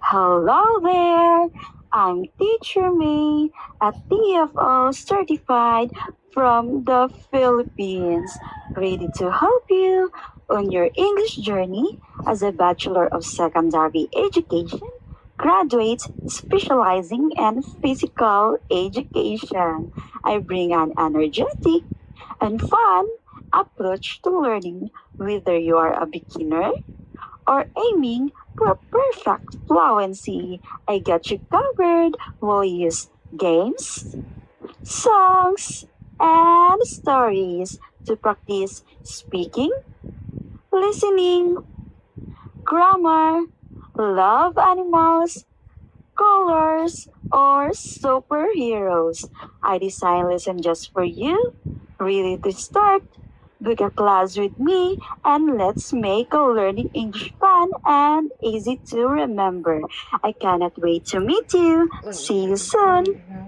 Hello there! I'm Teacher May, a TFO certified from the Philippines, ready to help you on your English journey as a Bachelor of Secondary Education graduate specializing in physical education. I bring an energetic and fun approach to learning, whether you are a beginner or aiming for perfect fluency. I got you covered. We'll use games, songs, and stories to practice speaking, listening, grammar, love animals, colors, or superheroes. I designed lesson just for you. Ready to start? Book a class with me and let's make a learning English fun and easy to remember. I cannot wait to meet you. See you soon.